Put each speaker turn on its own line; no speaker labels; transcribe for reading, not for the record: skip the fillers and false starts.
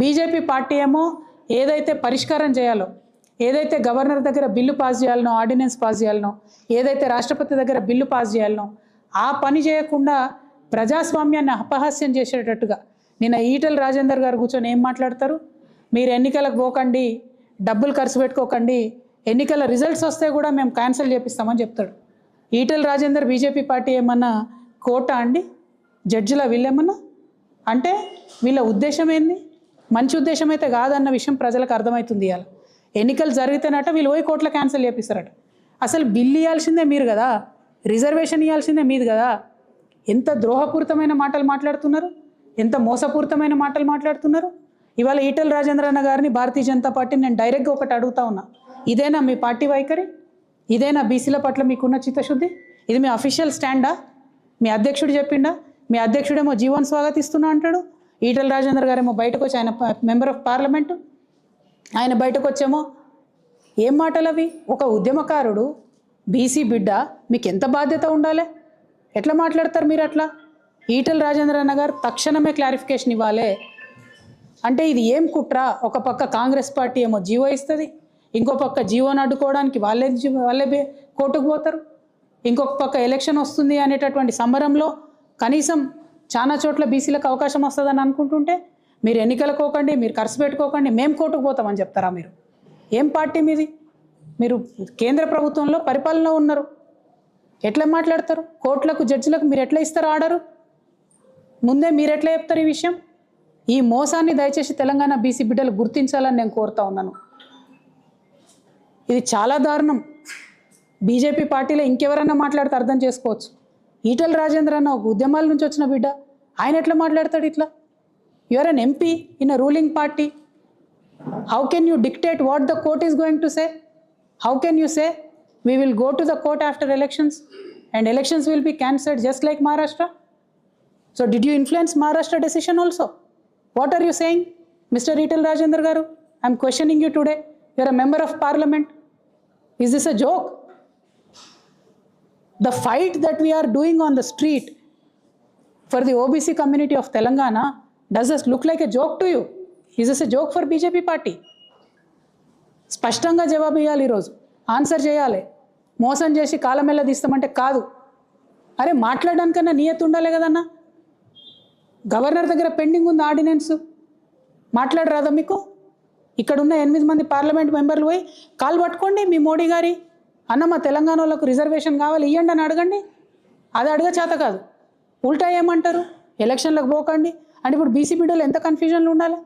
BJP party ఏమో ఏదైతే పరిష్కారం చేయాలో, ఏదైతే గవర్నర్ దగ్గర బిల్లు పాస్ చేయాలనో, ఆర్డినెన్స్ పాస్ చేయాలనో, ఏదైతే రాష్ట్రపతి దగ్గర బిల్లు పాస్ చేయాలనో ఆ పని చేయకుండా ప్రజాస్వామ్యాన్ని అపహాస్యం చేసేటట్టుగా నిన్న ఈటెల రాజేందర్ గారు కూర్చొని ఏం మాట్లాడతారు? మీరు ఎన్నికలకు పోకండి, డబ్బులు ఖర్చు పెట్టుకోకండి, ఎన్నికల రిజల్ట్స్ వస్తే కూడా మేము క్యాన్సిల్ చేపిస్తామని చెప్తాడు. ఈటెల రాజేందర్ బీజేపీ పార్టీ ఏమన్నా కోటా అండి? జడ్జిల వీళ్ళేమన్నా? అంటే వీళ్ళ ఉద్దేశం ఏంది? మంచి ఉద్దేశం అయితే కాదన్న విషయం ప్రజలకు అర్థమవుతుంది. ఇవాళ ఎన్నికలు జరిగితేనట వీళ్ళు పోయి కోట్ల క్యాన్సిల్ చేపిస్తారట. అసలు బిల్లు ఇవ్వాల్సిందే మీరు కదా, రిజర్వేషన్ ఇవ్వాల్సిందే మీది కదా. ఎంత ద్రోహపూరితమైన మాటలు మాట్లాడుతున్నారు, ఎంత మోసపూరితమైన మాటలు మాట్లాడుతున్నారు. ఇవాళ ఈటెల రాజేంద్ర అన్న గారిని భారతీయ జనతా పార్టీ నేను డైరెక్ట్గా ఒకటి అడుగుతా ఉన్నా, ఇదేనా మీ పార్టీ వైఖరి? ఇదేనా బీసీల పట్ల మీకున్న చిత్తశుద్ధి? ఇది మీ అఫీషియల్ స్టాండా? మీ అధ్యక్షుడు చెప్పిండా? మీ అధ్యక్షుడేమో జీవన్ స్వాగతిస్తున్నా అంటాడు, ఈటెల రాజేందర్ గారేమో బయటకు వచ్చి, ఆయన మెంబర్ ఆఫ్ పార్లమెంటు, ఆయన బయటకు వచ్చేమో ఏం మాటలు అవి? ఒక ఉద్యమకారుడు, బీసీ బిడ్డ, మీకు ఎంత బాధ్యత ఉండాలి? ఎట్లా మాట్లాడతారు మీరు అట్లా? ఈటెల రాజేంద్ర అన్న గారు తక్షణమే క్లారిఫికేషన్ ఇవ్వాలి. అంటే ఇది ఏం కుట్ర? ఒక పక్క కాంగ్రెస్ పార్టీ ఏమో జీవో ఇస్తుంది, ఇంకో పక్క జీవోని అడ్డుకోవడానికి వాళ్ళే కోర్టుకు పోతారు, ఇంకొక పక్క ఎలక్షన్ వస్తుంది అనేటటువంటి సంబరంలో కనీసం చాలా చోట్ల బీసీలకు అవకాశం వస్తుందని అనుకుంటుంటే మీరు ఎన్నికలకు పోకండి, మీరు ఖర్చు పెట్టుకోకండి, మేము కోర్టుకు పోతామని చెప్తారా? మీరు ఏం పార్టీ మీది? మీరు కేంద్ర ప్రభుత్వంలో పరిపాలన ఉన్నారు, ఎట్లా మాట్లాడతారు? కోర్టులకు, జడ్జిలకు మీరు ఎట్లా ఇస్తారు ఆర్డరు? ముందే మీరు ఎట్లా చెప్తారు ఈ విషయం? ఈ మోసాన్ని దయచేసి తెలంగాణ బీసీ బిడ్డలు గుర్తించాలని నేను కోరుతా ఉన్నాను. ఇది చాలా దారుణం. బీజేపీ పార్టీలో ఇంకెవరైనా మాట్లాడితే అర్థం చేసుకోవచ్చు. ఈటెల రాజేంద్ర అన్న ఒక ఉద్యమాల నుంచి వచ్చిన బిడ్డ, ఆయన ఎట్లా మాట్లాడతాడు ఇట్లా? You are an MP in a ruling party. How can you dictate what the court is going to say? How can you say we will go to the court after elections and elections will be cancelled just like Maharashtra? So did you influence Maharashtra decision also? What are you saying, Mr. Etal Rajendra Garu? I am questioning you today. You are a member of parliament. Is this a joke? The fight that we are doing on the street for the OBC community of Telangana, does this look like a joke to you? Is this a joke for BJP party? స్పష్టంగా జవాబు ఇవ్వాలి, ఈరోజు answer చేయాలి. మోసం చేసి కాలమెల్ల తీస్తామంటే కాదు. అరే మాట్లాడడానికన్నా నియత ఉండాలి కదన్నా. గవర్నర్ దగ్గర పెండింగ్ ఉంది ఆర్డినెన్స్, మాట్లాడరాదా మీకు? ఇక్కడున్న 8 మంది పార్లమెంట్ మెంబర్లు పోయి కాలు పట్టుకోండి మీ మోడీ గారి, అన్న మా తెలంగాణ వాళ్ళకు రిజర్వేషన్ కావాలి ఇవ్వండి అని అడగండి. అది అడగ చేత కాదు, ఉల్టా ఏమంటారు? ఎలక్షన్లకు పోకండి అంటే ఇప్పుడు బీసీ బిడ్డలు ఎంత కన్ఫ్యూజన్లు ఉండాలి?